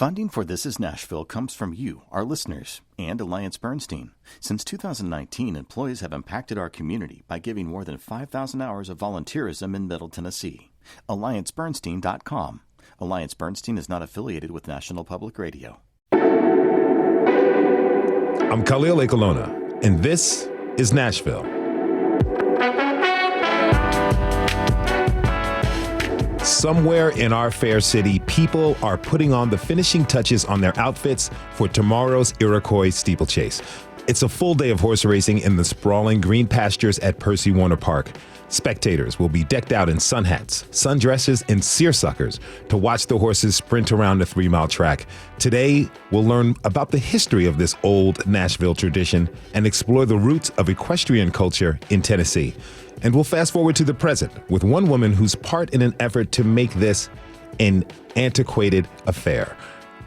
Funding for This Is Nashville comes from you, our listeners, and Alliance Bernstein. Since 2019, employees have impacted our community by giving more than 5,000 hours of volunteerism in Middle Tennessee. AllianceBernstein.com. Alliance Bernstein is not affiliated with National Public Radio. I'm Khalil Ekolona, and this is Nashville. Somewhere in our fair city, people are putting on the finishing touches on their outfits for tomorrow's Iroquois Steeplechase. It's a full day of horse racing in the sprawling green pastures at Percy Warner Park. Spectators will be decked out in sun hats, sundresses, and seersuckers to watch the horses sprint around the 3-mile track. Today, we'll learn about the history of this old Nashville tradition and explore the roots of equestrian culture in Tennessee. And we'll fast forward to the present with one woman who's part in an effort to make this an antiquated affair,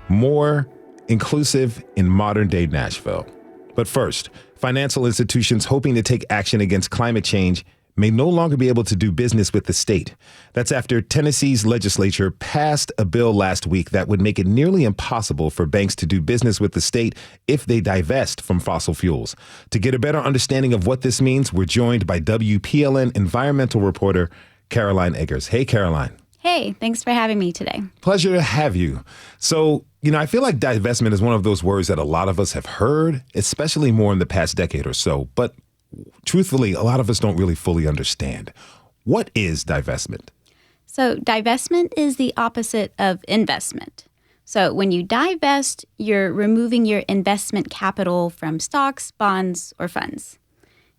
more inclusive in modern-day Nashville. But first, financial institutions hoping to take action against climate change may no longer be able to do business with the state. That's after Tennessee's legislature passed a bill last week that would make it nearly impossible for banks to do business with the state if they divest from fossil fuels. To get a better understanding of what this means, we're joined by WPLN environmental reporter Caroline Eggers. Hey, Caroline. Hey, thanks for having me today. Pleasure to have you. So, I feel like divestment is one of those words that a lot of us have heard, especially more in the past decade or so. But truthfully, a lot of us don't really fully understand. What is divestment? So divestment is the opposite of investment. So when you divest, you're removing your investment capital from stocks, bonds, or funds.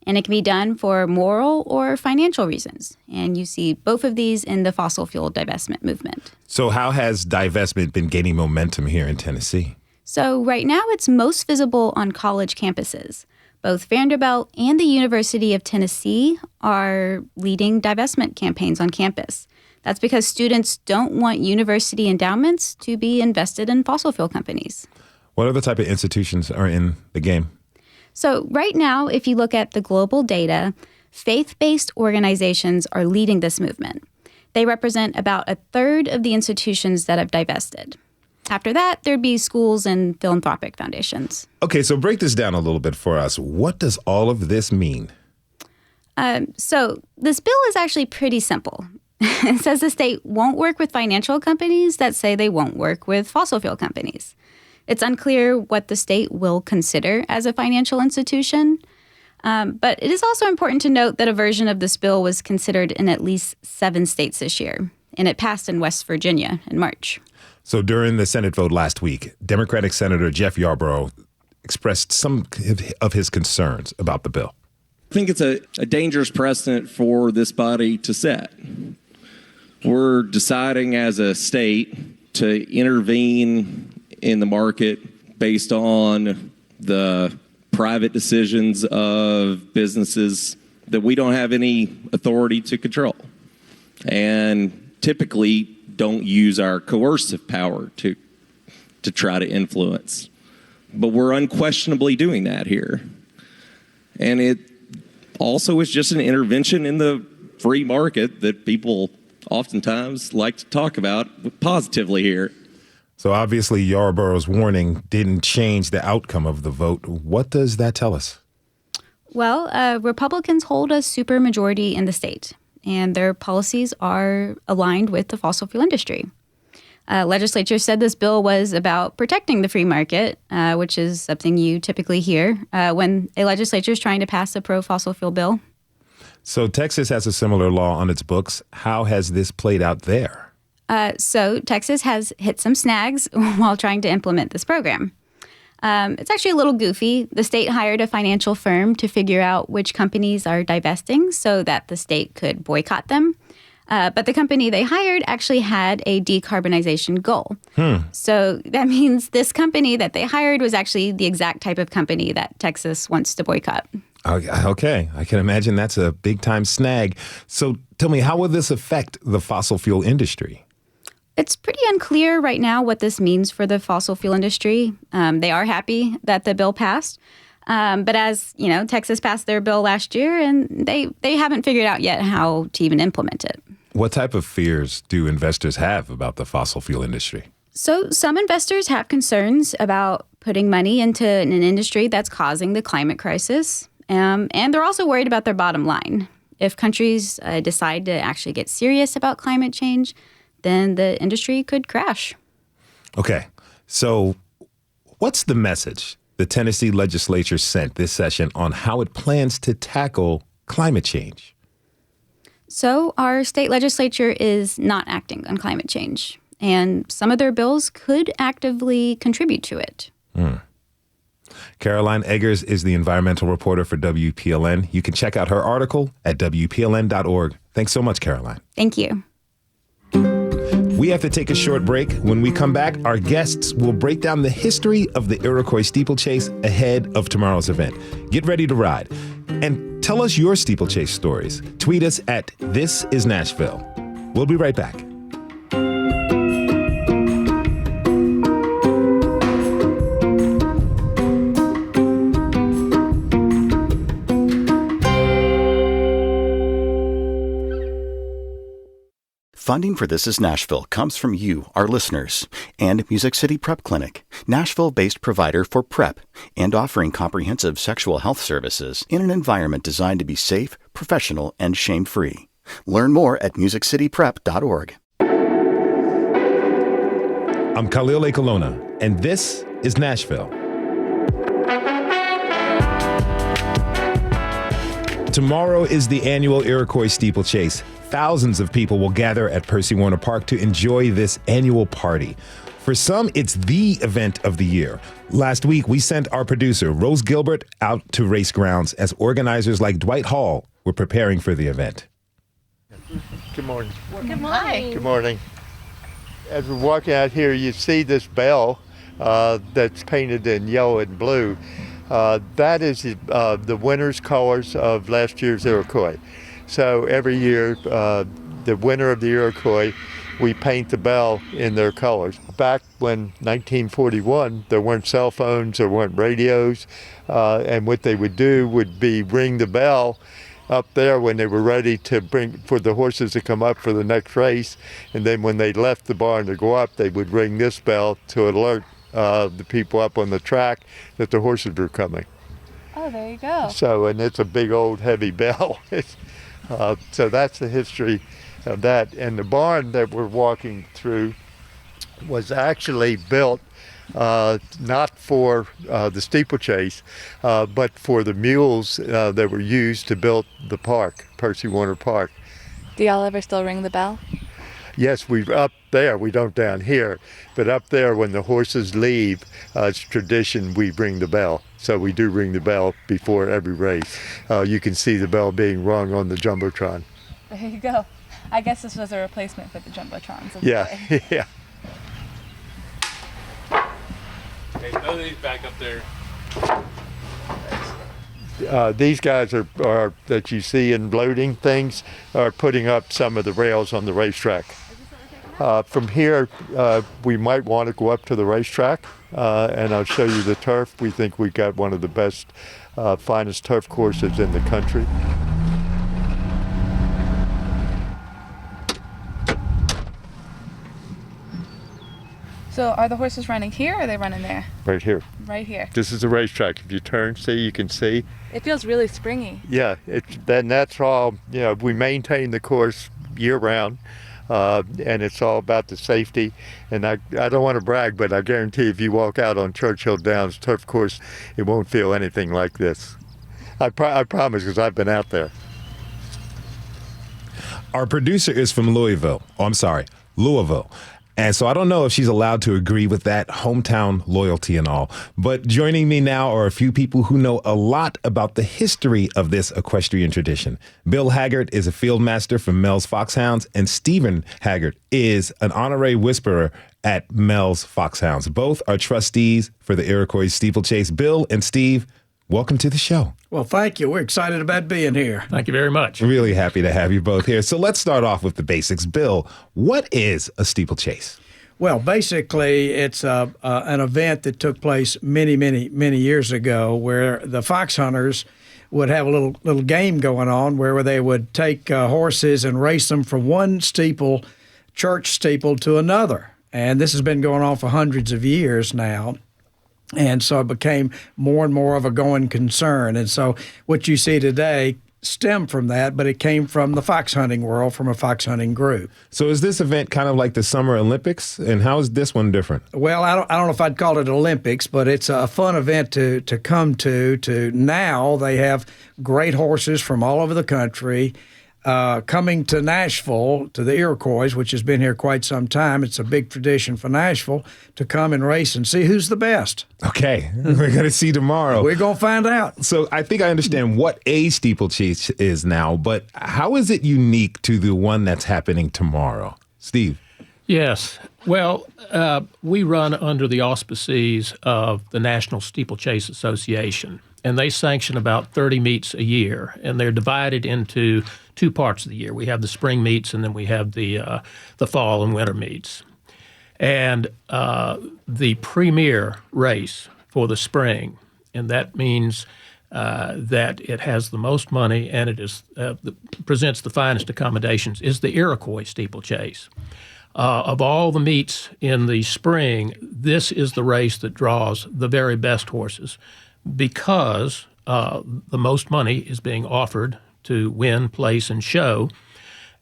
And it can be done for moral or financial reasons. And you see both of these in the fossil fuel divestment movement. So how has divestment been gaining momentum here in Tennessee? So right now it's most visible on college campuses. Both Vanderbilt and the University of Tennessee are leading divestment campaigns on campus. That's because students don't want university endowments to be invested in fossil fuel companies. What other type of institutions are in the game? So right now, if you look at the global data, faith-based organizations are leading this movement. They represent about a third of the institutions that have divested. After that, there'd be schools and philanthropic foundations. Okay, so break this down a little bit for us. What does all of this mean? So this bill is actually pretty simple. It says the state won't work with financial companies that say they won't work with fossil fuel companies. It's unclear what the state will consider as a financial institution. But it is also important to note that a version of this bill was considered in at least 7 states this year, and it passed in West Virginia in March. So during the Senate vote last week, Democratic Senator Jeff Yarborough expressed some of his concerns about the bill. I think it's a dangerous precedent for this body to set. We're deciding as a state to intervene in the market based on the private decisions of businesses that we don't have any authority to control, and typically don't use our coercive power to try to influence. But we're unquestionably doing that here. And it also is just an intervention in the free market that people oftentimes like to talk about positively here. So obviously Yarborough's warning didn't change the outcome of the vote. What does that tell us? Well, Republicans hold a supermajority in the state, and their policies are aligned with the fossil fuel industry. Legislature said this bill was about protecting the free market, which is something you typically hear when a legislature is trying to pass a pro-fossil fuel bill. So Texas has a similar law on its books. How has this played out there? So Texas has hit some snags while trying to implement this program. It's actually a little goofy. The state hired a financial firm to figure out which companies are divesting so that the state could boycott them. But the company they hired actually had a decarbonization goal. So that means this company that they hired was actually the exact type of company that Texas wants to boycott. Okay, I can imagine that's a big-time snag. So tell me, how will this affect the fossil fuel industry? It's pretty unclear right now what this means for the fossil fuel industry. They are happy that the bill passed. But as you know, Texas passed their bill last year, and they haven't figured out yet how to even implement it. What type of fears do investors have about the fossil fuel industry? So some investors have concerns about putting money into an industry that's causing the climate crisis. And they're also worried about their bottom line. If countries decide to actually get serious about climate change, then the industry could crash. Okay, so what's the message the Tennessee legislature sent this session on how it plans to tackle climate change? So our state legislature is not acting on climate change, and some of their bills could actively contribute to it. Caroline Eggers is the environmental reporter for WPLN. You can check out her article at WPLN.org. Thanks so much, Caroline. Thank you. We have to take a short break. When we come back, our guests will break down the history of the Iroquois Steeplechase ahead of tomorrow's event. Get ready to ride. And tell us your steeplechase stories. Tweet us at This Is Nashville. We'll be right back. Funding for This Is Nashville comes from you, our listeners, and Music City Prep Clinic, Nashville-based provider for PrEP, and offering comprehensive sexual health services in an environment designed to be safe, professional, and shame-free. Learn more at musiccityprep.org. I'm Khalil A. Colonna, and this is Nashville. Tomorrow is the annual Iroquois Steeplechase. Thousands of people will gather at Percy Warner Park to enjoy this annual party. For some, it's the event of the year. Last week, we sent our producer, Rose Gilbert, out to race grounds as organizers like Dwight Hall were preparing for the event. Good morning. Good morning. Good morning. As we're walking out here, you see this bell that's painted in yellow and blue. That is the winner's colors of last year's Iroquois. So every year, the winner of the Iroquois, we paint the bell in their colors. Back when 1941, there weren't cell phones, there weren't radios, and what they would do would be ring the bell up there when they were ready to for the horses to come up for the next race. And then when they left the barn to go up, they would ring this bell to alert the people up on the track that the horses were coming. Oh, there you go. So, and it's a big old heavy bell. So that's the history of that. And the barn that we're walking through was actually built not for the steeplechase, but for the mules that were used to build the park, Percy Warner Park. Do y'all ever still ring the bell? Yes, we're up there, we don't down here, but up there when the horses leave, it's tradition we ring the bell. So we do ring the bell before every race. You can see the bell being rung on the Jumbotron. There you go. I guess this was a replacement for the Jumbotrons. Yeah, yeah. Okay, none of these back up there. These guys are that you see in loading things are putting up some of the rails on the racetrack. From here, we might want to go up to the racetrack, and I'll show you the turf. We think we got one of the best, finest turf courses in the country. So are the horses running here or are they running there? Right here. Right here. This is the racetrack. If you turn, see, you can see. It feels really springy. Yeah, that's all, we maintain the course year round. And it's all about the safety. And I don't want to brag, but I guarantee if you walk out on Churchill Downs turf course, it won't feel anything like this. I promise, because I've been out there. Our producer is from Louisville. And so I don't know if she's allowed to agree with that hometown loyalty and all. But joining me now are a few people who know a lot about the history of this equestrian tradition. Bill Haggard is a field master from Mel's Foxhounds, and Stephen Haggard is an honorary whisperer at Mel's Foxhounds. Both are trustees for the Iroquois Steeplechase. Bill and Steve, welcome to the show. Well, thank you. We're excited about being here. Thank you very much. Really happy to have you both here. So let's start off with the basics. Bill, what is a steeplechase? Well, basically, it's an event that took place many, many, many years ago where the fox hunters would have a little game going on where they would take horses and race them from one church steeple to another. And this has been going on for hundreds of years now. And so it became more and more of a going concern. And so what you see today stemmed from that, but it came from the fox hunting world, from a fox hunting group. So is this event kind of like the Summer Olympics? And how is this one different? Well, I don't know if I'd call it Olympics, but it's a fun event to come to. Now they have great horses from all over the country. Coming to Nashville, to the Iroquois, which has been here quite some time. It's a big tradition for Nashville to come and race and see who's the best. Okay, we're going to see tomorrow. We're going to find out. So I think I understand what a steeplechase is now, but how is it unique to the one that's happening tomorrow? Steve? Yes. Well, we run under the auspices of the National Steeplechase Association, and they sanction about 30 meets a year, and they're divided into two parts of the year. We have the spring meets, and then we have the fall and winter meets. And the premier race for the spring, and that means that it has the most money and it is presents the finest accommodations, is the Iroquois Steeplechase. Of all the meets in the spring, this is the race that draws the very best horses because the most money is being offered to win, place, and show.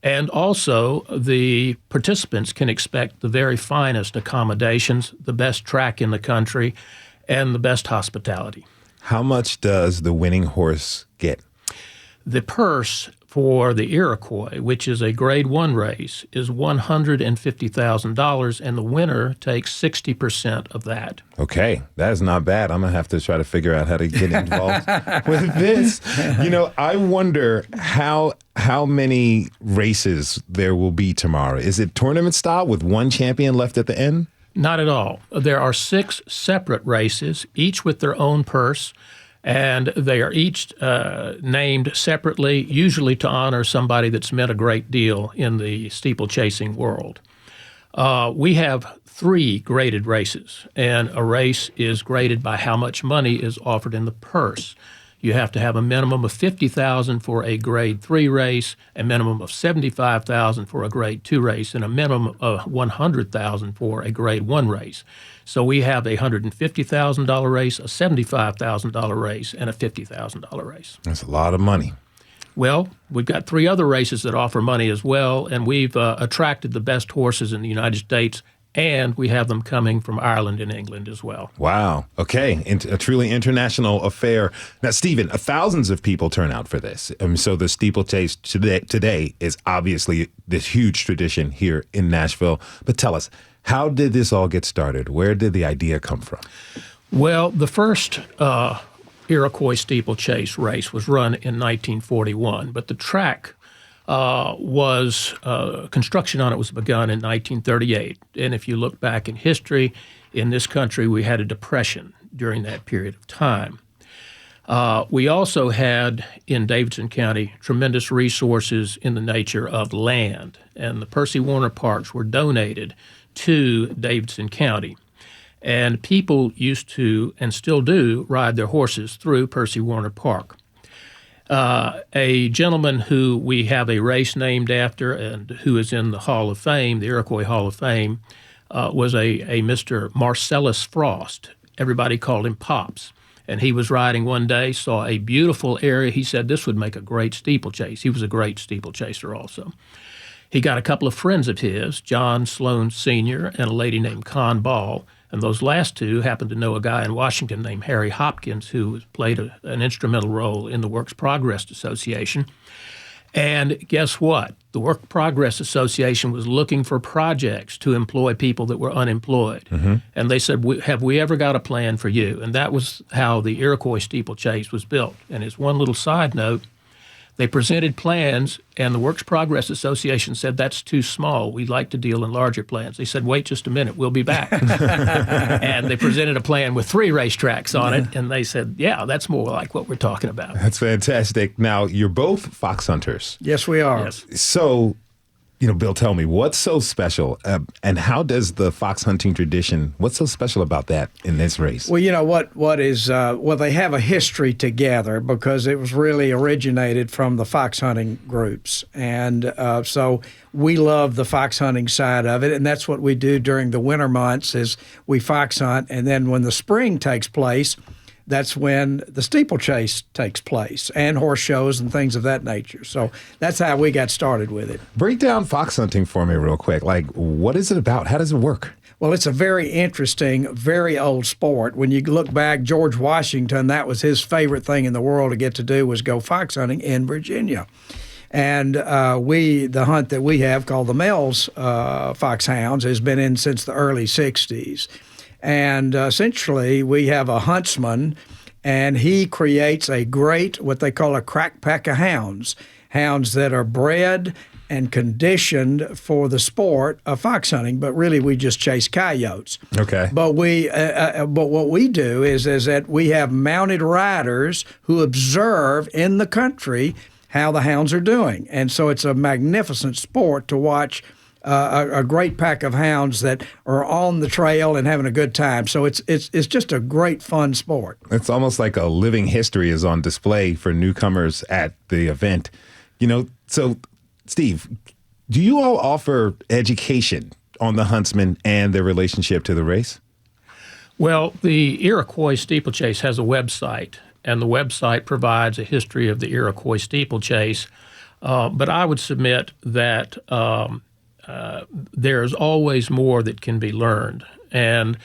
And also, the participants can expect the very finest accommodations, the best track in the country, and the best hospitality. How much does the winning horse get? The purse for the Iroquois, which is a Grade 1 race, is $150,000, and the winner takes 60% of that. Okay, that is not bad. I'm going to have to try to figure out how to get involved with this. You know, I wonder how many races there will be tomorrow. Is it tournament style with one champion left at the end? Not at all. There are 6 separate races, each with their own purse, and they are each named separately, usually to honor somebody that's meant a great deal in the steeplechasing world. We have 3 graded races, and a race is graded by how much money is offered in the purse. You have to have a minimum of $50,000 for a Grade 3 race, a minimum of $75,000 for a Grade 2 race, and a minimum of $100,000 for a Grade 1 race. So we have a $150,000 race, a $75,000 race, and a $50,000 race. That's a lot of money. Well, we've got 3 other races that offer money as well, and we've attracted the best horses in the United States, and we have them coming from Ireland and England as well. Wow. Okay. A truly international affair. Now, Stephen, thousands of people turn out for this. So the steeplechase today is obviously this huge tradition here in Nashville. But tell us, how did this all get started? Where did the idea come from? Well, the first Iroquois steeplechase race was run in 1941, but the track construction on it was begun in 1938. And if you look back in history, in this country, we had a depression during that period of time. We also had, in Davidson County, tremendous resources in the nature of land, and the Percy Warner Parks were donated to Davidson County. And people used to, and still do, ride their horses through Percy Warner Park. A gentleman who we have a race named after and who is in the Hall of Fame, the Iroquois Hall of Fame, was a Mr. Marcellus Frost. Everybody called him Pops. And he was riding one day, saw a beautiful area. He said this would make a great steeplechase. He was a great steeplechaser also. He got a couple of friends of his, John Sloan Sr. and a lady named Con Ball. And those last two happened to know a guy in Washington named Harry Hopkins, who played an instrumental role in the Works Progress Association. And guess what? The Work Progress Association was looking for projects to employ people that were unemployed. Mm-hmm. And they said, have we ever got a plan for you? And that was how the Iroquois steeplechase was built. And as one little side note, they presented plans, and the Works Progress Association said, that's too small. We'd like to deal in larger plans. They said, wait just a minute, we'll be back. And they presented a plan with 3 racetracks on it, and they said, yeah, that's more like what we're talking about. That's fantastic. Now, you're both fox hunters. Yes, we are. Yes. So Bill, tell me, what's so special and how does the fox hunting tradition, what's so special about that in this race? Well, what is, they have a history together because it was really originated from the fox hunting groups. And so we love the fox hunting side of it. And that's what we do during the winter months is we fox hunt. And then when the spring takes place, that's when the steeplechase takes place and horse shows and things of that nature. So that's how we got started with it. Break down fox hunting for me real quick. Like, what is it about? How does it work? Well, it's a very interesting, very old sport. When you look back, George Washington, that was his favorite thing in the world to get to do was go fox hunting in Virginia. And the hunt that we have called the Mel's Foxhounds has been in since the early 60s. And essentially, we have a huntsman, and he creates a great, what they call a crack pack of hounds that are bred and conditioned for the sport of fox hunting. But really, we just chase coyotes. Okay. But what we do is that we have mounted riders who observe in the country how the hounds are doing, and so it's a magnificent sport to watch. A great pack of hounds that are on the trail and having a good time. So it's just a great fun sport. It's almost like a living history is on display for newcomers at the event. So Steve, do you all offer education on the huntsman and their relationship to the race? Well, the Iroquois Steeplechase has a website, and the website provides a history of the Iroquois Steeplechase. But I would submit that there's always more that can be learned. And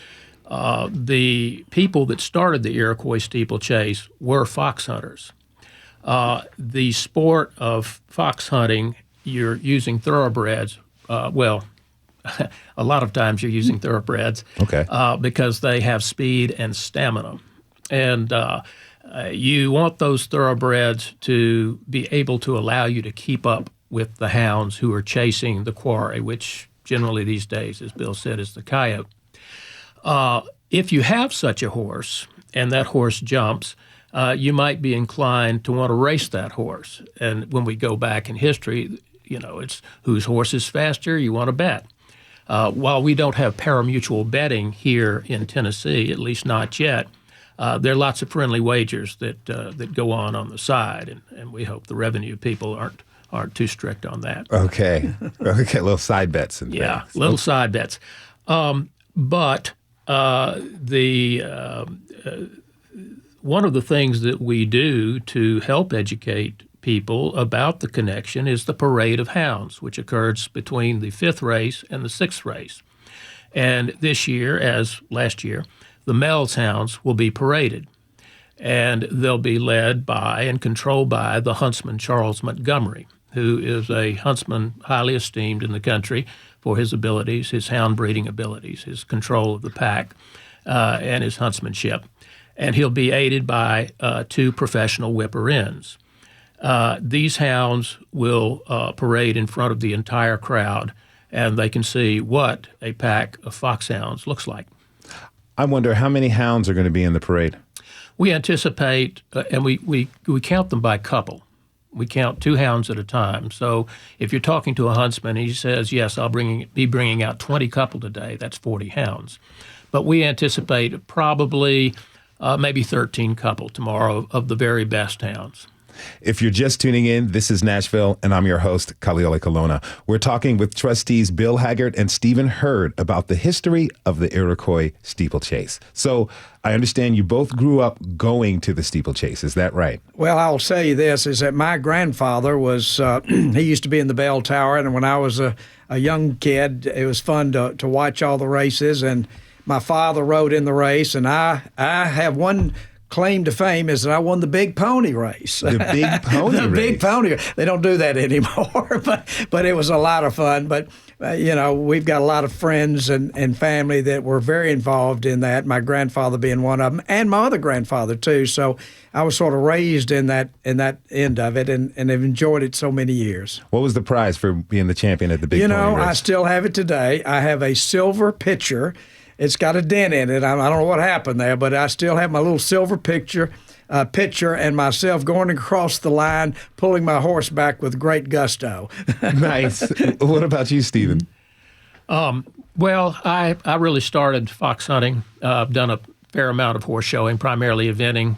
the people that started the Iroquois Steeplechase were fox hunters. The sport of fox hunting, you're using thoroughbreds. A lot of times you're using thoroughbreds because they have speed and stamina. And you want those thoroughbreds to be able to allow you to keep up with the hounds who are chasing the quarry, which generally these days, as Bill said, is the coyote. If you have such a horse and that horse jumps, you might be inclined to want to race that horse. And when we go back in history, it's whose horse is faster, you want to bet. While we don't have parimutuel betting here in Tennessee, at least not yet, there are lots of friendly wagers that go on the side, and we hope the revenue people aren't too strict on that. Okay, little side bets and things. Little side bets. But one of the things that we do to help educate people about the connection is the Parade of Hounds, which occurs between the 5th race and the 6th race. And this year, as last year, the Mel's Hounds will be paraded. And they'll be led by and controlled by the huntsman Charles Montgomery, who is a huntsman highly esteemed in the country for his abilities, his hound breeding abilities, his control of the pack, and his huntsmanship. And he'll be aided by 2 professional whipper-ins. These hounds will parade in front of the entire crowd, and they can see what a pack of foxhounds looks like. I wonder how many hounds are going to be in the parade? We anticipate, and we count them by couple. We count 2 hounds at a time. So if you're talking to a huntsman, he says, yes, I'll be bringing out 20 couple today. That's 40 hounds. But we anticipate probably maybe 13 couple tomorrow of the very best hounds. If you're just tuning in, this is Nashville, and I'm your host, Kaliole Colonna. We're talking with trustees Bill Haggard and Stephen Hurd about the history of the Iroquois Steeplechase. So I understand you both grew up going to the steeplechase. Is that right? Well, I'll tell you this, is that my grandfather was, he used to be in the bell tower, and when I was a young kid, it was fun to watch all the races, and my father rode in the race, and I have one claim to fame is that I won the Big Pony race. The Big Pony race. Big Pony. They don't do that anymore, but it was a lot of fun. But, we've got a lot of friends and family that were very involved in that, my grandfather being one of them, and my other grandfather, too. So I was sort of raised in that end of it and have enjoyed it so many years. What was the prize for being the champion at the Big Pony race? I still have it today. I have a silver pitcher. It's got a dent in it. I don't know what happened there, but I still have my little silver picture pitcher and myself going across the line, pulling my horse back with great gusto. Nice. What about you, Stephen? Well, I really started fox hunting. I've done a fair amount of horse showing, primarily eventing,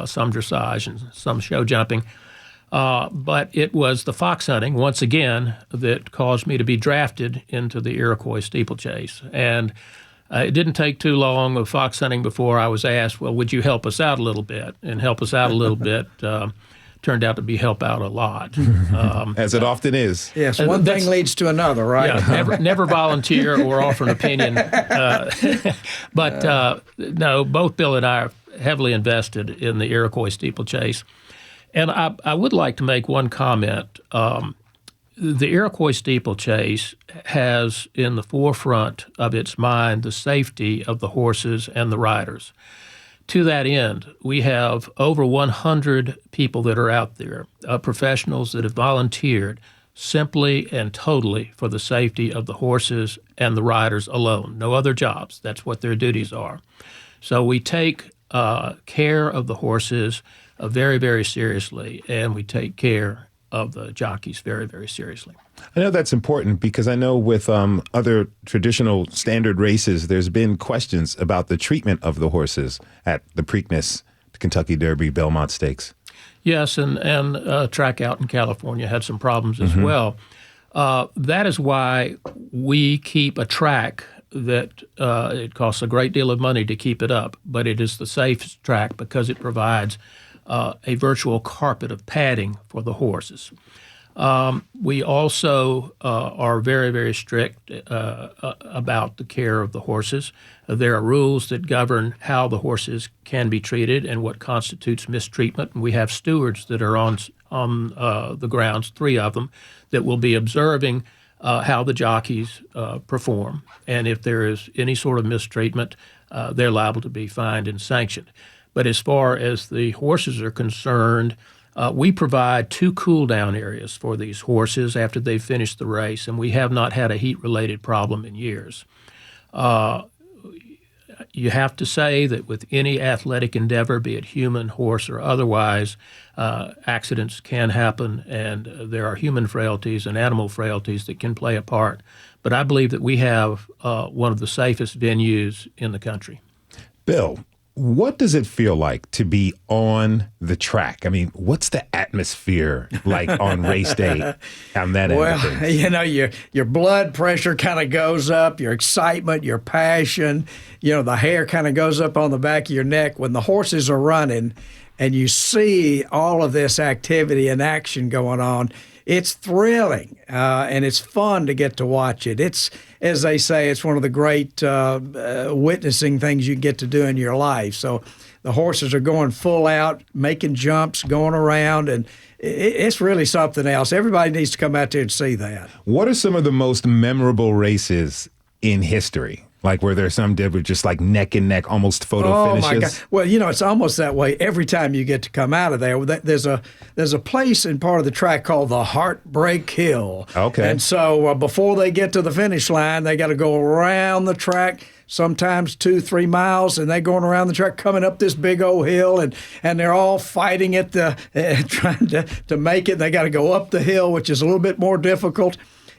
some dressage and some show jumping. But it was the fox hunting, once again, that caused me to be drafted into the Iroquois Steeplechase. And it didn't take too long of fox hunting before I was asked, well, would you help us out a little bit? And help us out a little bit turned out to be help out a lot. As it often is. Yes, one thing leads to another, right? Yeah, never volunteer or offer an opinion. But no, both Bill and I are heavily invested in the Iroquois Steeplechase. And I would like to make one comment. The Iroquois Steeplechase has in the forefront of its mind the safety of the horses and the riders. To that end, we have over 100 people that are out there, professionals that have volunteered simply and totally for the safety of the horses and the riders alone. No other jobs. That's what their duties are. So we take care of the horses very, very seriously, and we take care of the jockeys very, very seriously. I know that's important because I know with other traditional standard races, there's been questions about the treatment of the horses at the Preakness, the Kentucky Derby, Belmont Stakes. Yes, and track out in California had some problems as well. That is why we keep a track that it costs a great deal of money to keep it up, but it is the safest track because it provides a virtual carpet of padding for the horses. We also are very, very strict about the care of the horses. There are rules that govern how the horses can be treated and what constitutes mistreatment. And we have stewards that are on the grounds, 3 of them, that will be observing how the jockeys perform. And if there is any sort of mistreatment, they're liable to be fined and sanctioned. But as far as the horses are concerned, we provide 2 cool-down areas for these horses after they've finished the race, and we have not had a heat-related problem in years. You have to say that with any athletic endeavor, be it human, horse, or otherwise, accidents can happen, and there are human frailties and animal frailties that can play a part. But I believe that we have one of the safest venues in the country. Bill, what does it feel like to be on the track? I mean, what's the atmosphere like on race day on that end of things? Well, you know, your blood pressure kind of goes up, your excitement, your passion, you know, the hair kind of goes up on the back of your neck when the horses are running and you see all of this activity and action going on. It's thrilling, and it's fun to get to watch it. It's, as they say, it's one of the great witnessing things you get to do in your life. So the horses are going full out, making jumps, going around, and it's really something else. Everybody needs to come out there and see that. What are some of the most memorable races in history? Like where there's some that were just like neck and neck, almost photo finishes? Oh, my God. Well, you know, it's almost that way every time you get to come out of there. There's a place in part of the track called the Heartbreak Hill. Okay. And so before they get to the finish line, they got to go around the track, sometimes 2-3 miles, and they're going around the track, coming up this big old hill, and they're all fighting at trying to make it. They got to go up the hill, which is a little bit more difficult.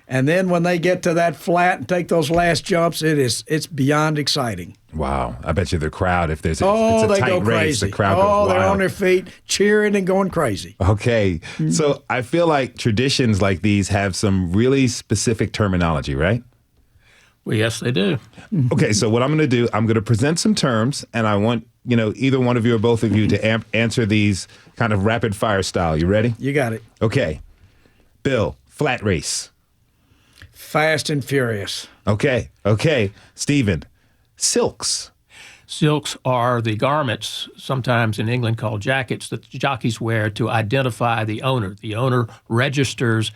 And then when they get to that flat and take those last jumps, it's beyond exciting. Wow. I bet you the crowd, if it's a they tight go race, crazy. the crowd goes wild. They're on their feet, cheering and going crazy. Okay. So I feel like traditions like these have some really specific terminology, right? Well, yes, they do. Okay, so what I'm going to do, I'm going to present some terms, and I want, either one of you or both of you to answer these kind of rapid fire style. You ready? You got it. Okay. Bill, flat race. Fast and furious. Okay. Stephen, silks. Silks are the garments, sometimes in England called jackets, that the jockeys wear to identify the owner. The owner registers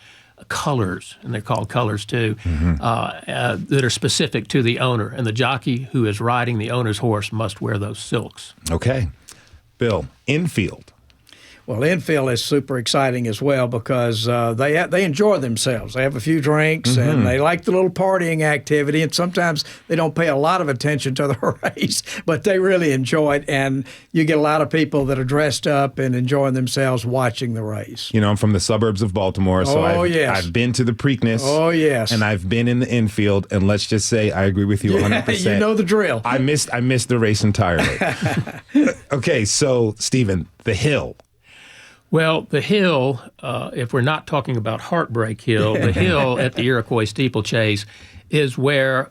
colors, and they're called colors too, that are specific to the owner. And the jockey who is riding the owner's horse must wear those silks. Okay. Bill, infield. Well, infield is super exciting as well because they enjoy themselves. They have a few drinks and they like the little partying activity. And sometimes they don't pay a lot of attention to the race, but they really enjoy it. And you get a lot of people that are dressed up and enjoying themselves watching the race. I'm from the suburbs of Baltimore, so I've been to the Preakness. Oh, yes. And I've been in the infield. And let's just say I agree with you 100%. You know the drill. I missed the race entirely. Okay, so Stephen, the hill. Well, the hill, if we're not talking about Heartbreak Hill, the hill at the Iroquois Steeplechase is where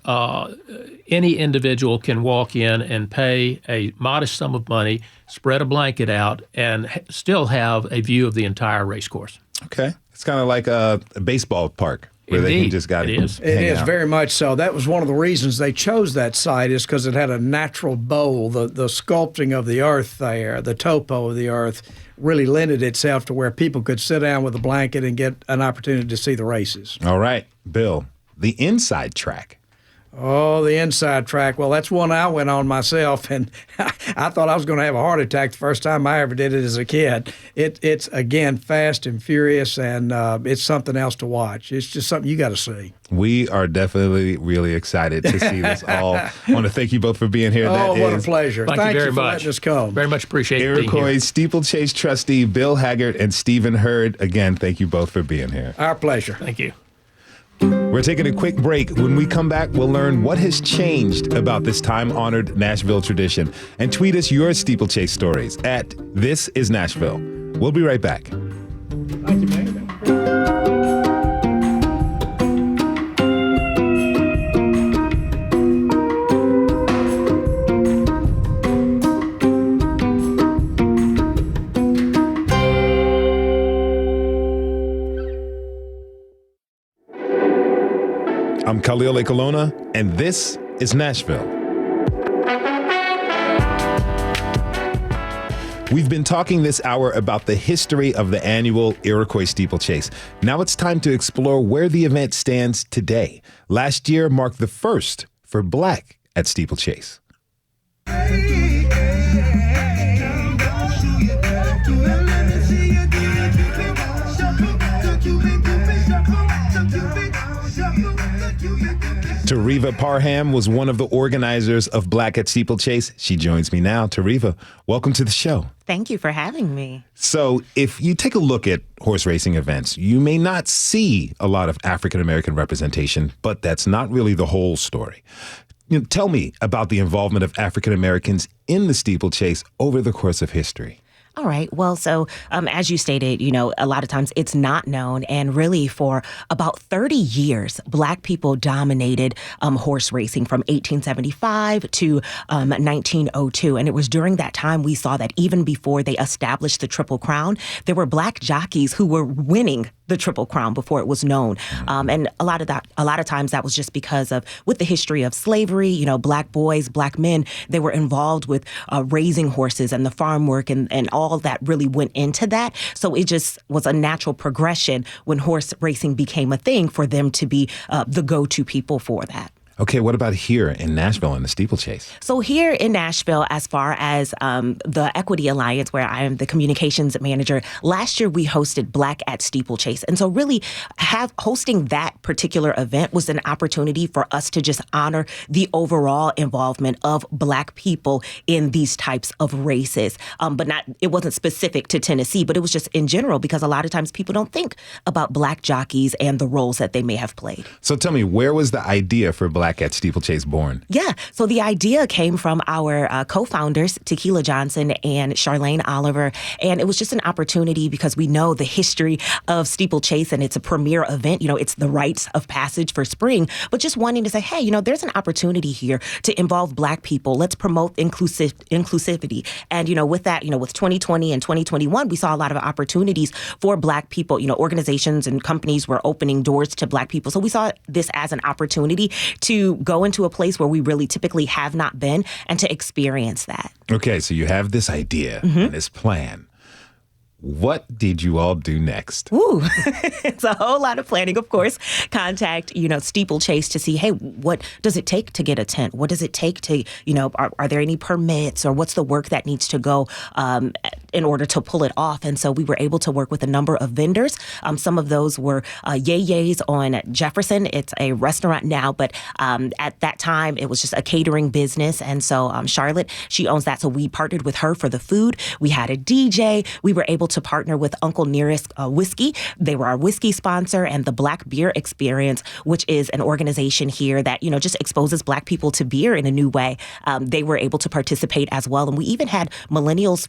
any individual can walk in and pay a modest sum of money, spread a blanket out, and still have a view of the entire race course. Okay. It's kind of like a baseball park where Indeed, they can just it is. It is very much so. That was one of the reasons they chose that site is because it had a natural bowl. The sculpting of the earth there, the topo of the earth, really lended itself to where people could sit down with a blanket and get an opportunity to see the races. All right, Bill, the inside track. Oh, the inside track. Well, that's one I went on myself, and I thought I was going to have a heart attack the first time I ever did it as a kid. It's again, fast and furious, and it's something else to watch. It's just something you got to see. We are definitely really excited to see this all. I want to thank you both for being here. Oh, what a pleasure. Thank you very for much. letting us come. Very much appreciate it. Iroquois Steeplechase trustee Bill Haggart and Stephen Hurd. Again, thank you both for being here. Our pleasure. Thank you. We're taking a quick break. When we come back, we'll learn what has changed about this time-honored Nashville tradition. And tweet us your steeplechase stories at This Is Nashville. We'll be right back. Thank you, man. I'm Khalil Ekalona, and this is Nashville. We've been talking this hour about the history of the annual Iroquois Steeplechase. Now it's time to explore where the event stands today. Last year marked the first for Black at Steeplechase. Tariva Parham was one of the organizers of Black at Steeplechase. She joins me now. Tariva, welcome to the show. Thank you for having me. So if you take a look at horse racing events, you may not see a lot of African-American representation, but that's not really the whole story. Tell me about the involvement of African-Americans in the steeplechase over the course of history. All right. Well, so as you stated, a lot of times it's not known. And really for about 30 years, Black people dominated horse racing from 1875 to 1902. And it was during that time we saw that even before they established the Triple Crown, there were Black jockeys who were winning the Triple Crown before it was known. And a lot of times that was just because of, with the history of slavery, Black boys, Black men, they were involved with raising horses and the farm work and all that really went into that. So it just was a natural progression when horse racing became a thing for them to be the go-to people for that. Okay, what about here in Nashville in the steeplechase? So here in Nashville, as far as the Equity Alliance, where I am the communications manager, last year we hosted Black at Steeplechase. And so really hosting that particular event was an opportunity for us to just honor the overall involvement of Black people in these types of races. But it wasn't specific to Tennessee, but it was just in general, because a lot of times people don't think about Black jockeys and the roles that they may have played. So tell me, where was the idea for Black at Steeplechase born? Yeah, so the idea came from our co-founders, Tequila Johnson and Charlene Oliver, and it was just an opportunity because we know the history of Steeplechase and it's a premier event. It's the rites of passage for spring, but just wanting to say, hey, there's an opportunity here to involve Black people. Let's promote inclusivity. And, with that, with 2020 and 2021, we saw a lot of opportunities for Black people. Organizations and companies were opening doors to Black people. So we saw this as an opportunity to go into a place where we really typically have not been and to experience that. Okay, so you have this idea and this plan. What did you all do next? Ooh, it's a whole lot of planning, of course. Contact, Steeplechase to see, hey, what does it take to get a tent? What does it take to, are there any permits, or what's the work that needs to go in order to pull it off? And so we were able to work with a number of vendors. Some of those were Yay's on Jefferson. It's a restaurant now, but at that time it was just a catering business. And so Charlotte, she owns that. So we partnered with her for the food. We had a DJ. We were able to partner with Uncle Nearest Whiskey. They were our whiskey sponsor, and the Black Beer Experience, which is an organization here that, just exposes Black people to beer in a new way. They were able to participate as well. And we even had Millennials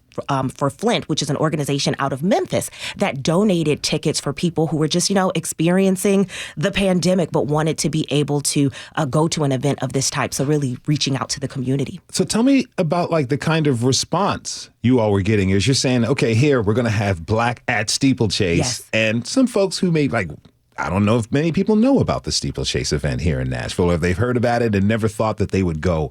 for Flint, which is an organization out of Memphis that donated tickets for people who were just, experiencing the pandemic, but wanted to be able to go to an event of this type. So really reaching out to the community. So tell me about the kind of response you all were getting as you're saying, okay, here we're going to have Black at Steeplechase. Yes. And some folks who may I don't know if many people know about the Steeplechase event here in Nashville, or they've heard about it and never thought that they would go.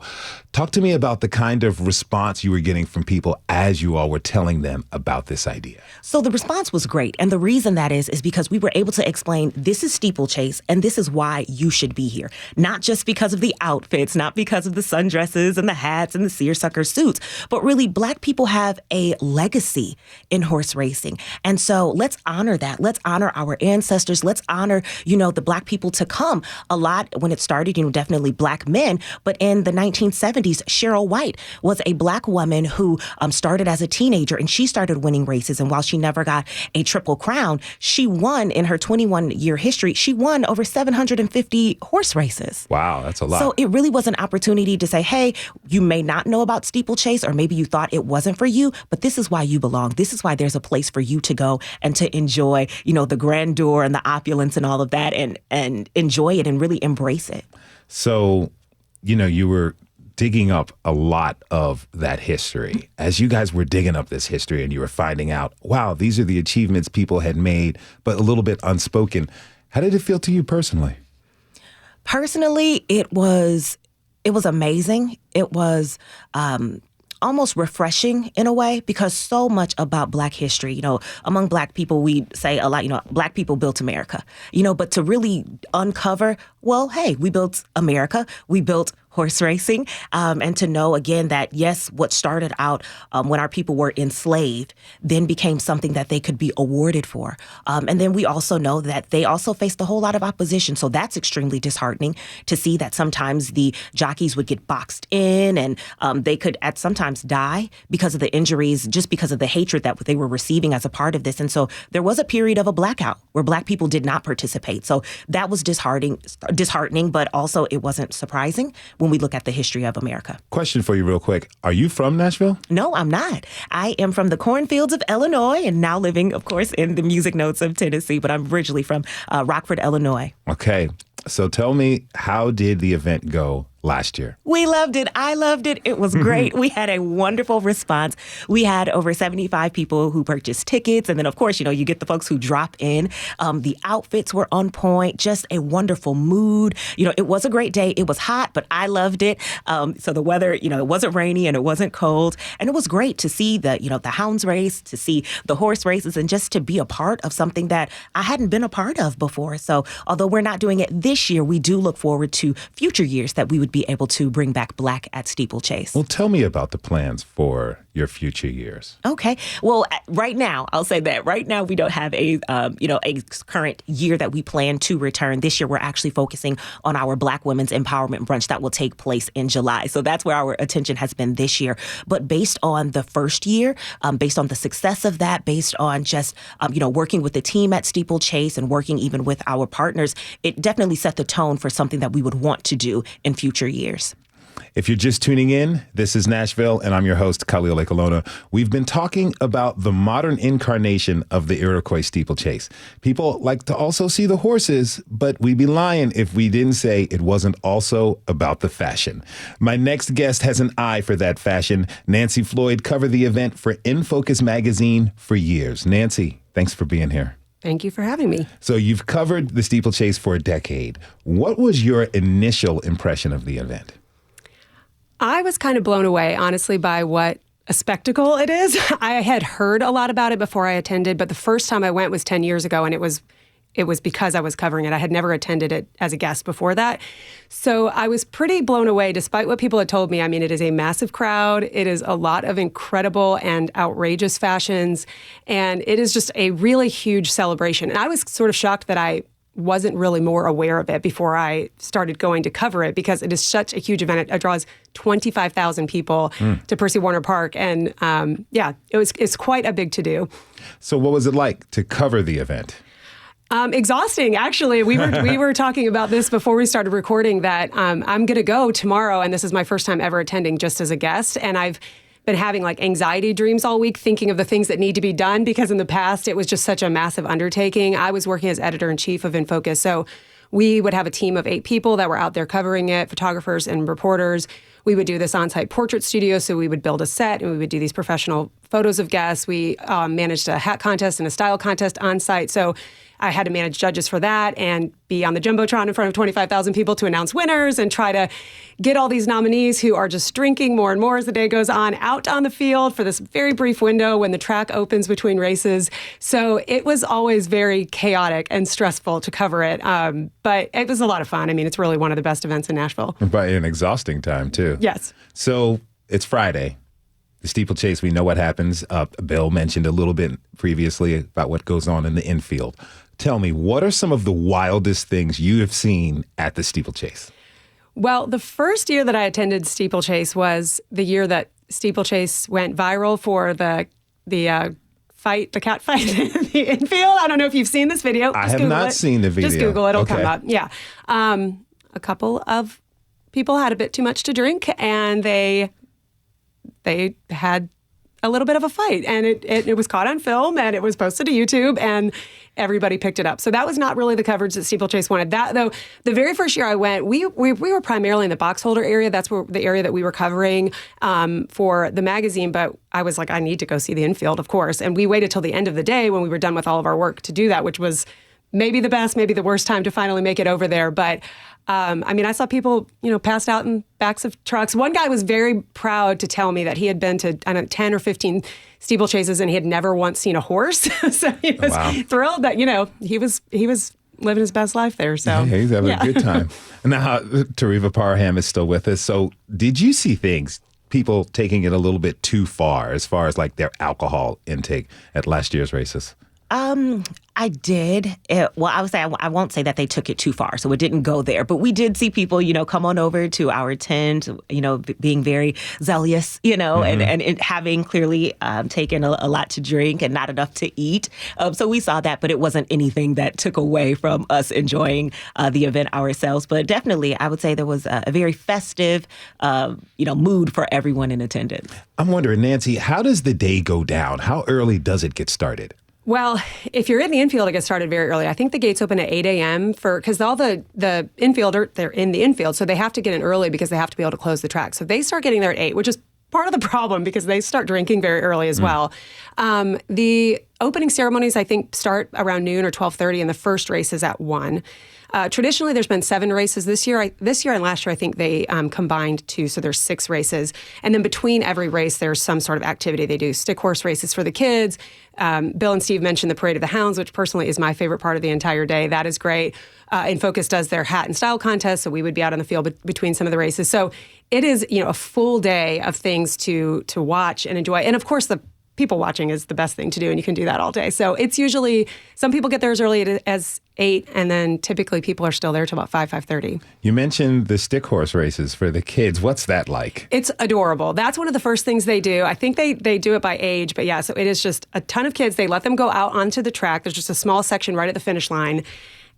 Talk to me about the kind of response you were getting from people as you all were telling them about this idea. So the response was great. And the reason that is because we were able to explain this is Steeplechase and this is why you should be here. Not just because of the outfits, not because of the sundresses and the hats and the seersucker suits, but really Black people have a legacy in horse racing. And so let's honor that. Let's honor our ancestors. Let's honor, the Black people to come. A lot when it started, definitely Black men. But in the 1970s, Cheryl White was a Black woman who started as a teenager, and she started winning races. And while she never got a Triple Crown, she won in her 21-year history. She won over 750 horse races. Wow, that's a lot. So it really was an opportunity to say, hey, you may not know about Steeplechase, or maybe you thought it wasn't for you, but this is why you belong. This is why there's a place for you to go and to enjoy, the grandeur and the opulence and all of that, and enjoy it and really embrace it. So, you were digging up a lot of that history. As you guys were digging up this history and you were finding out, wow, these are the achievements people had made, but a little bit unspoken. How did it feel to you personally? Personally, it was amazing. It was almost refreshing in a way, because so much about Black history, among Black people, we say a lot, Black people built America, but to really uncover, well, hey, we built America, we built horse racing, and to know again that, yes, what started out when our people were enslaved then became something that they could be awarded for. And then we also know that they also faced a whole lot of opposition. So that's extremely disheartening to see that sometimes the jockeys would get boxed in, and they could sometimes die because of the injuries, just because of the hatred that they were receiving as a part of this. And so there was a period of a blackout where Black people did not participate. So that was disheartening, but also it wasn't surprising when we look at the history of America. Question for you real quick. Are you from Nashville? No, I'm not. I am from the cornfields of Illinois and now living, of course, in the music notes of Tennessee, but I'm originally from Rockford, Illinois. Okay. So tell me, how did the event go last year? We loved it. I loved it. It was great. We had a wonderful response. We had over 75 people who purchased tickets. And then, of course, you get the folks who drop in. The outfits were on point, just a wonderful mood. It was a great day. It was hot, but I loved it. So the weather, it wasn't rainy and it wasn't cold. And it was great to see the hounds race, to see the horse races, and just to be a part of something that I hadn't been a part of before. So although we're not doing it this year, we do look forward to future years that we would be able to bring back Black at Steeplechase. Well, tell me about the plans for your future years. Okay. Well, right now, I'll say that right now we don't have a current year that we plan to return. This year, we're actually focusing on our Black Women's Empowerment Brunch that will take place in July. So that's where our attention has been this year. But based on the first year, based on the success of that, based on just, working with the team at Steeplechase and working even with our partners, it definitely set the tone for something that we would want to do in future years. If you're just tuning in, this is Nashville, and I'm your host, Khalil Ekalona. We've been talking about the modern incarnation of the Iroquois Steeplechase. People like to also see the horses, but we'd be lying if we didn't say it wasn't also about the fashion. My next guest has an eye for that fashion. Nancy Floyd covered the event for In Focus magazine for years. Nancy, thanks for being here. Thank you for having me. So you've covered the Steeplechase for a decade. What was your initial impression of the event? I was kind of blown away, honestly, by what a spectacle it is. I had heard a lot about it before I attended, but the first time I went was 10 years ago, and it was because I was covering it. I had never attended it as a guest before that. So I was pretty blown away, despite what people had told me. I mean, it is a massive crowd. It is a lot of incredible and outrageous fashions, and it is just a really huge celebration. And I was sort of shocked that I wasn't really more aware of it before I started going to cover it, because it is such a huge event. It draws 25,000 people to Percy Warner Park. And it's quite a big to-do. So what was it like to cover the event? Exhausting, actually. We were talking about this before we started recording, that I'm going to go tomorrow, and this is my first time ever attending just as a guest. And I've been having like anxiety dreams all week, thinking of the things that need to be done, because in the past it was just such a massive undertaking. I was working as editor-in-chief of InFocus, so we would have a team of 8 people that were out there covering it, photographers and reporters. We would do this on-site portrait studio, so we would build a set and we would do these professional photos of guests. We managed a hat contest and a style contest on-site, so I had to manage judges for that and be on the Jumbotron in front of 25,000 people to announce winners and try to get all these nominees who are just drinking more and more as the day goes on out on the field for this very brief window when the track opens between races. So it was always very chaotic and stressful to cover it, but it was a lot of fun. I mean, it's really one of the best events in Nashville. By an exhausting time, too. Yes. So it's Friday. The steeplechase, we know what happens. Bill mentioned a little bit previously about what goes on in the infield. Tell me, what are some of the wildest things you have seen at the steeplechase? Well, the first year that I attended steeplechase was the year that steeplechase went viral for the cat fight in the infield. I don't know if you've seen this video. I have not seen the video. Just Google it. It'll come up. Yeah. A couple of people had a bit too much to drink, and they had a little bit of a fight, and it was caught on film, and it was posted to YouTube, and everybody picked it up. So that was not really the coverage that steeplechase wanted. That, though, the very first year I went, we were primarily in the box holder area. That's where the area that we were covering for the magazine. But I was like, I need to go see the infield, of course. And we waited till the end of the day when we were done with all of our work to do that, which was maybe the best, maybe the worst time to finally make it over there. But I mean, I saw people, passed out in backs of trucks. One guy was very proud to tell me that he had been to 10 or 15 steeplechases and he had never once seen a horse. So he was thrilled that, he was living his best life there. So yeah, he's having a good time. Now, Tariva Parham is still with us. So did you see people taking it a little bit too far as like their alcohol intake at last year's races? I did. I would say I won't say that they took it too far, so it didn't go there. But we did see people, come on over to our tent, being very zealous, and having clearly taken a lot to drink and not enough to eat. So we saw that, but it wasn't anything that took away from us enjoying the event ourselves. But definitely, I would say there was a very festive, mood for everyone in attendance. I'm wondering, Nancy, how does the day go down? How early does it get started? Well, if you're in the infield, it gets started very early. I think the gates open at 8 a.m. because all the infielder, they're in the infield, so they have to get in early because they have to be able to close the track. So they start getting there at 8, which is part of the problem because they start drinking very early as well. The opening ceremonies, I think, start around noon or 12:30, and the first race is at 1. Traditionally, there's been 7 races this year. This year and last year, I think they combined 2, so there's 6 races. And then between every race, there's some sort of activity. They do stick horse races for the kids. Bill and Steve mentioned the Parade of the Hounds, which personally is my favorite part of the entire day. That is great. InFocus does their hat and style contest, so we would be out on the field between some of the races. So it is, a full day of things to watch and enjoy. And of course, the people watching is the best thing to do, and you can do that all day. So it's usually, some people get there as early as 8, and then typically people are still there till about 5:30. You mentioned the stick horse races for the kids. What's that like? It's adorable. That's one of the first things they do. I think they do it by age, but yeah, so it is just a ton of kids. They let them go out onto the track. There's just a small section right at the finish line.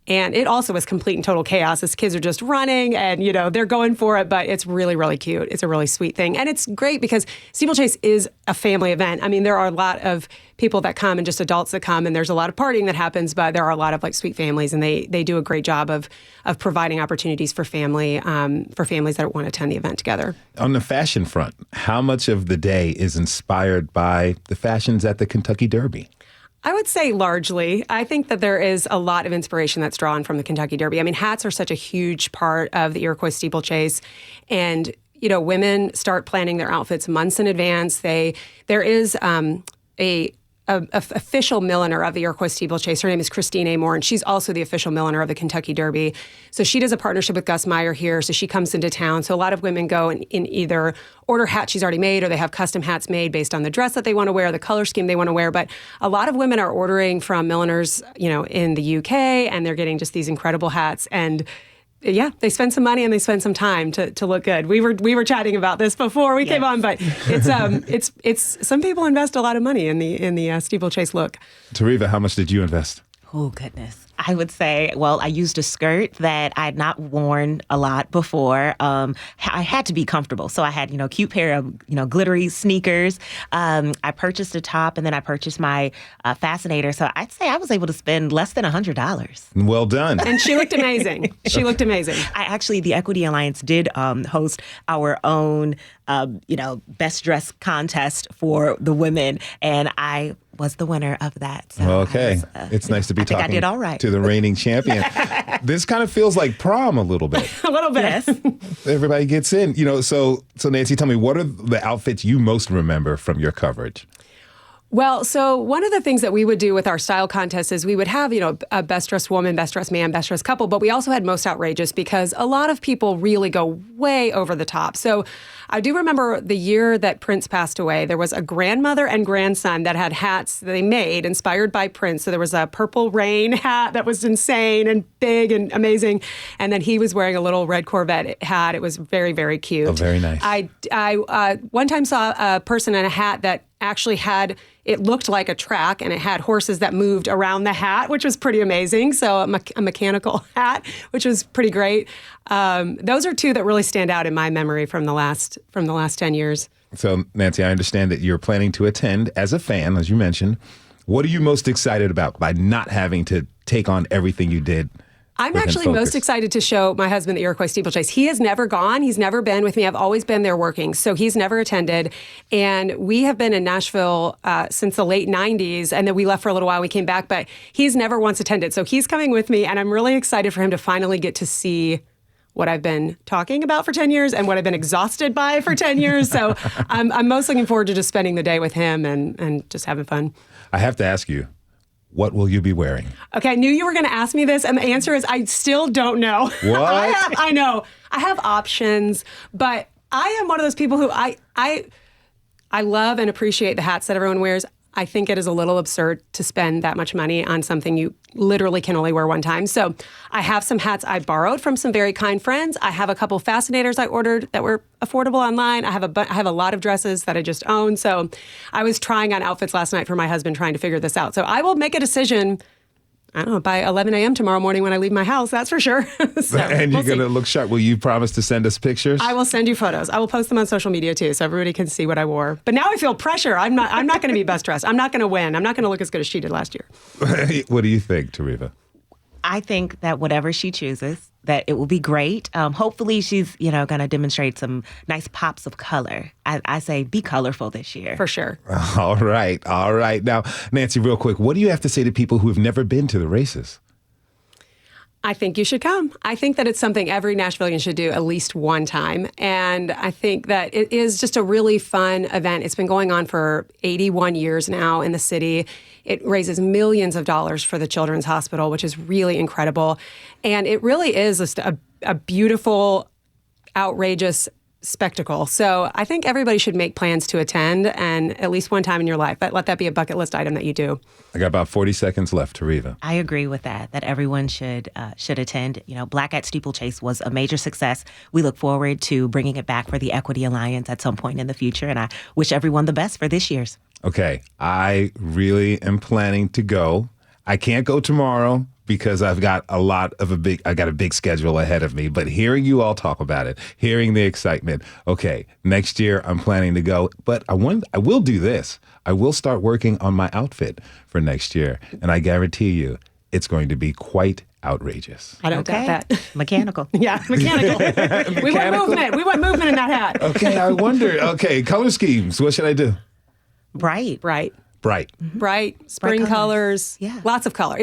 And it also is complete and total chaos. As kids are just running and, they're going for it, but it's really, really cute. It's a really sweet thing. And it's great because steeplechase is a family event. I mean, there are a lot of people that come and just adults that come, and there's a lot of partying that happens, but there are a lot of sweet families, and they do a great job of providing opportunities for families that want to attend the event together. On the fashion front, how much of the day is inspired by the fashions at the Kentucky Derby? I would say largely. I think that there is a lot of inspiration that's drawn from the Kentucky Derby. I mean, hats are such a huge part of the Iroquois Steeplechase, and women start planning their outfits months in advance. There is a official milliner of the Iroquois Steeplechase. Her name is Christine A. Moore, and she's also the official milliner of the Kentucky Derby. So she does a partnership with Gus Meyer here. So she comes into town. So a lot of women go and either order hats she's already made, or they have custom hats made based on the dress that they want to wear, the color scheme they want to wear. But a lot of women are ordering from milliners, in the UK, and they're getting just these incredible hats. And yeah, they spend some money and they spend some time to look good. We were chatting about this before we came on, but it's some people invest a lot of money in the steeplechase look. Tariva, how much did you invest? Oh, goodness. I would say, well, I used a skirt that I had not worn a lot before. I had to be comfortable. So I had, cute pair of, glittery sneakers. I purchased a top, and then I purchased my fascinator. So I'd say I was able to spend less than $100. Well done. And she looked amazing. She looked amazing. The Equity Alliance did host our own, best dress contest for the women, and I was the winner of that. So okay. It's nice to be talking I did all right. to the reigning champion. This kind of feels like prom a little bit. A little bit. Yes. Everybody gets in. So Nancy, tell me, what are the outfits you most remember from your coverage? Well, so one of the things that we would do with our style contest is we would have, a best dressed woman, best dressed man, best dressed couple, but we also had most outrageous, because a lot of people really go way over the top. So I do remember the year that Prince passed away, there was a grandmother and grandson that had hats that they made inspired by Prince. So there was a Purple Rain hat that was insane and big and amazing. And then he was wearing a little red Corvette hat. It was very, very cute. Oh, very nice. I one time saw a person in a hat that actually it looked like a track, and it had horses that moved around the hat, which was pretty amazing. So a mechanical hat, which was pretty great. Those are two that really stand out in my memory from the last 10 years. So Nancy, I understand that you're planning to attend as a fan, as you mentioned. What are you most excited about by not having to take on everything you did? I'm actually most excited to show my husband the Iroquois Steeplechase. He has never gone. He's never been with me. I've always been there working. So he's never attended. And we have been in Nashville since the late 90s. And then we left for a little while. We came back. But he's never once attended. So he's coming with me. And I'm really excited for him to finally get to see what I've been talking about for 10 years and what I've been exhausted by for 10 years. So I'm most looking forward to just spending the day with him and just having fun. I have to ask you, what will you be wearing? Okay, I knew you were going to ask me this, and the answer is I still don't know. What? I know. I have options, but I am one of those people who I love and appreciate the hats that everyone wears. I think it is a little absurd to spend that much money on something you literally can only wear one time. So I have some hats I borrowed from some very kind friends. I have a couple fascinators I ordered that were affordable online. I have a lot of dresses that I just own. So I was trying on outfits last night for my husband, trying to figure this out. So I will make a decision, I don't know, by 11 a.m. tomorrow morning when I leave my house, that's for sure. So, and you're going to look sharp. Will you promise to send us pictures? I will send you photos. I will post them on social media too, so everybody can see what I wore. But now I feel pressure. I'm not going to be best dressed. I'm not going to win. I'm not going to look as good as she did last year. What do you think, Tariva? I think that whatever she chooses, that it will be great. Hopefully she's, going to demonstrate some nice pops of color. I say be colorful this year. For sure. All right. Now, Nancy, real quick, what do you have to say to people who have never been to the races? I think you should come. I think that it's something every Nashvilleian should do at least one time. And I think that it is just a really fun event. It's been going on for 81 years now in the city. It raises millions of dollars for the Children's Hospital, which is really incredible. And it really is just a beautiful, outrageous spectacle. So I think everybody should make plans to attend, and at least one time in your life. But let that be a bucket list item that you do. I got about 40 seconds left, Tariva. I agree with that everyone should attend. Black at Steeplechase was a major success. We look forward to bringing it back for the Equity Alliance at some point in the future, and I wish everyone the best for this year's. Okay, I really am planning to go. I can't go tomorrow because I've got a big schedule ahead of me. But hearing you all talk about it, hearing the excitement, okay, next year I'm planning to go. But I will do this. I will start working on my outfit for next year. And I guarantee you, it's going to be quite outrageous. I don't doubt that. Mechanical. Yeah, mechanical. We want movement. We want movement in that hat. Okay, I wonder. Okay, color schemes. What should I do? Bright. Bright. Bright. Bright, spring colors. Yeah. Lots of color.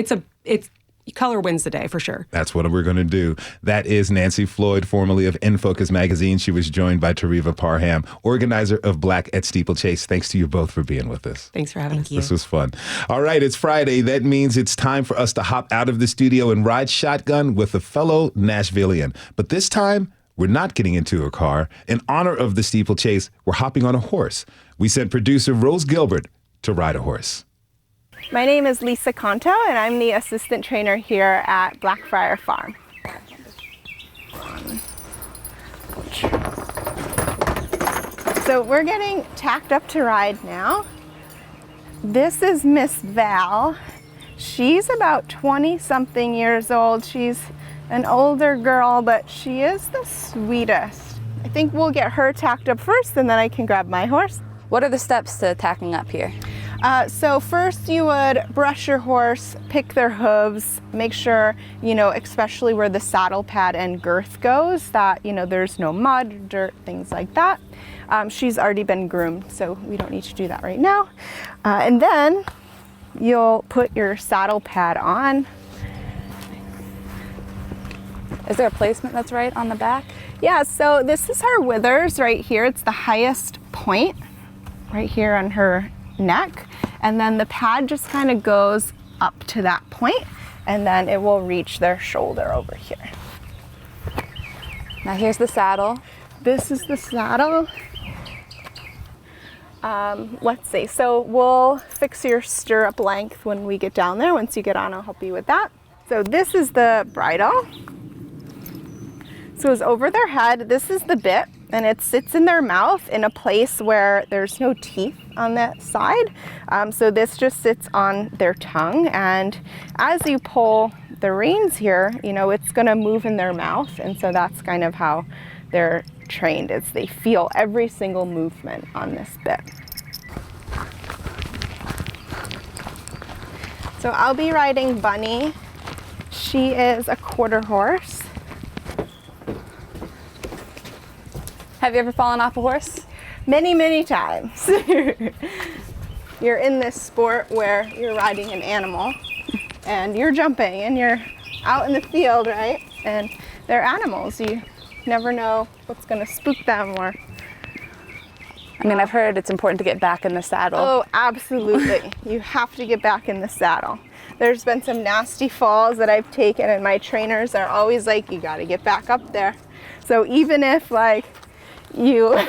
color wins the day for sure. That's what we're going to do. That is Nancy Floyd, formerly of In Focus magazine. She was joined by Tariva Parham, organizer of Black at Steeplechase. Thanks to you both for being with us. Thanks for having us. This was fun. All right, it's Friday. That means it's time for us to hop out of the studio and ride shotgun with a fellow Nashvilleian. But this time, we're not getting into a car. In honor of the steeplechase, we're hopping on a horse. We sent producer Rose Gilbert to ride a horse. My name is Lisa Conto, and I'm the assistant trainer here at Blackfriar Farm. So we're getting tacked up to ride now. This is Miss Val. She's about 20-something years old. She's an older girl, but she is the sweetest. I think we'll get her tacked up first, and then I can grab my horse. What are the steps to tacking up here? So first you would brush your horse, pick their hooves, make sure, especially where the saddle pad and girth goes, that, there's no mud, dirt, things like that. She's already been groomed, so we don't need to do that right now. And then you'll put your saddle pad on. Is there a placement that's right on the back? Yeah, so this is her withers right here. It's the highest point right here on her neck, and then the pad just kind of goes up to that point, and then it will reach their shoulder over here. Now here's the saddle. This is the saddle. Let's see, so we'll fix your stirrup length when we get down there. Once you get on, I'll help you with that. So this is the bridle. So it's over their head. This is the bit, and it sits in their mouth in a place where there's no teeth on that side. So this just sits on their tongue, and as you pull the reins here, it's gonna move in their mouth, and so that's kind of how they're trained, is they feel every single movement on this bit. So I'll be riding Bunny. She is a quarter horse. Have you ever fallen off a horse? Many, many times. You're in this sport where you're riding an animal and you're jumping and you're out in the field, right? And they're animals. You never know what's going to spook them or... I've heard it's important to get back in the saddle. Oh, absolutely. You have to get back in the saddle. There's been some nasty falls that I've taken, and my trainers are always like, you got to get back up there. So even if you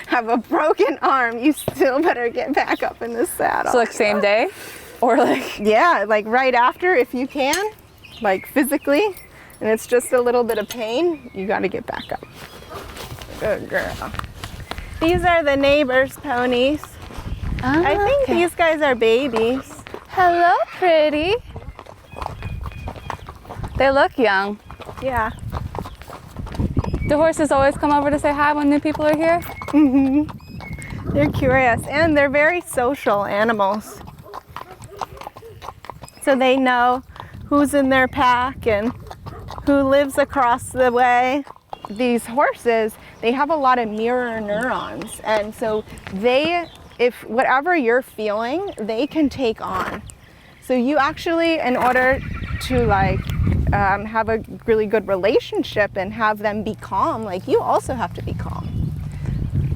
have a broken arm, you still better get back up in the saddle. So same day? Or Yeah, right after if you can, physically, and it's just a little bit of pain, you got to get back up. Good girl. These are the neighbors' ponies. I think these guys are babies. Hello, pretty. They look young. Yeah. Do horses always come over to say hi when new people are here? Mm-hmm. They're curious, and they're very social animals. So they know who's in their pack and who lives across the way. These horses, they have a lot of mirror neurons, and so if whatever you're feeling, they can take on. So you actually, in order to have a really good relationship and have them be calm, you also have to be calm.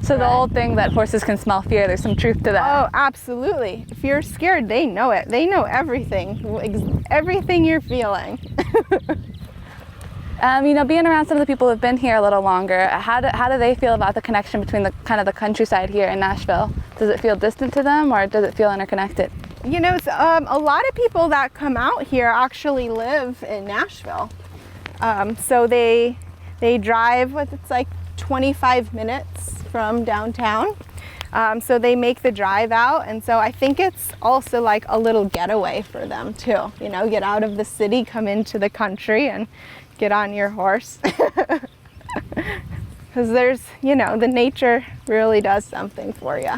So the old thing that horses can smell fear, there's some truth to that. Oh, absolutely. If you're scared, they know it. They know everything, everything you're feeling. Being around some of the people who've been here a little longer, how do they feel about the connection between the countryside here in Nashville? Does it feel distant to them, or does it feel interconnected? A lot of people that come out here actually live in Nashville. So they drive, 25 minutes from downtown. So they make the drive out, and so I think it's also a little getaway for them too. Get out of the city, come into the country, and get on your horse. Because there's, the nature really does something for you.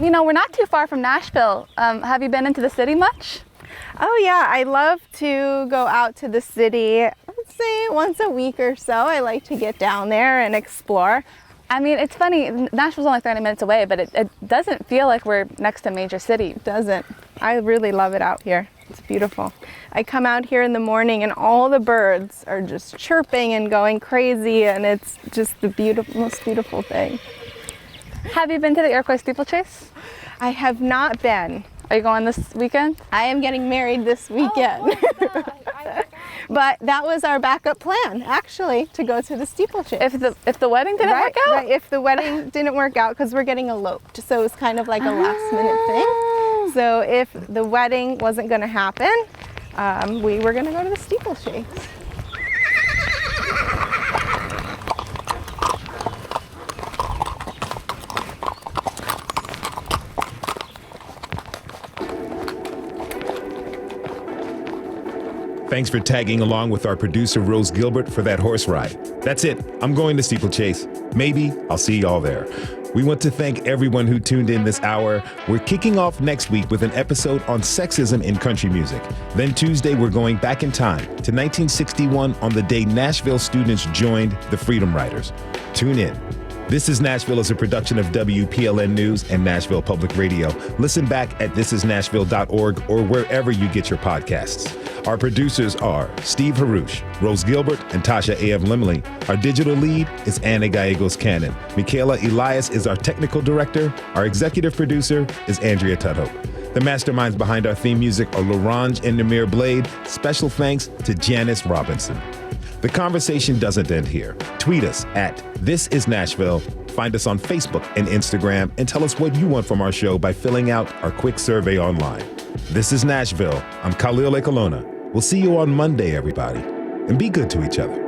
We're not too far from Nashville. Have you been into the city much? Oh yeah, I love to go out to the city, let's say once a week or so. I like to get down there and explore. It's funny, Nashville's only 30 minutes away, but it doesn't feel like we're next to a major city. It doesn't. I really love it out here. It's beautiful. I come out here in the morning and all the birds are just chirping and going crazy, and it's just the most beautiful thing. Have you been to the Iroquois Steeplechase? I have not been. Are you going this weekend? I am getting married this weekend. But that was our backup plan, actually, to go to the steeplechase. If the wedding didn't work out? Right, if the wedding didn't work out, because we're getting eloped. So it was kind of like a last minute thing. So if the wedding wasn't going to happen, we were going to go to the steeplechase. Thanks for tagging along with our producer, Rose Gilbert, for that horse ride. That's it. I'm going to Steeplechase. Maybe I'll see y'all there. We want to thank everyone who tuned in this hour. We're kicking off next week with an episode on sexism in country music. Then Tuesday, we're going back in time to 1961 on the day Nashville students joined the Freedom Riders. Tune in. This is Nashville is a production of WPLN News and Nashville Public Radio. Listen back at thisisnashville.org or wherever you get your podcasts. Our producers are Steve Harush, Rose Gilbert, and Tasha A.M. Limley. Our digital lead is Anna Gallegos Cannon. Michaela Elias is our technical director. Our executive producer is Andrea Tudhope. The masterminds behind our theme music are Larange and Namir Blade. Special thanks to Janice Robinson. The conversation doesn't end here. Tweet us at This Is Nashville. Find us on Facebook and Instagram, and tell us what you want from our show by filling out our quick survey online. This is Nashville. I'm Khalil Ekalona. We'll see you on Monday, everybody. And be good to each other.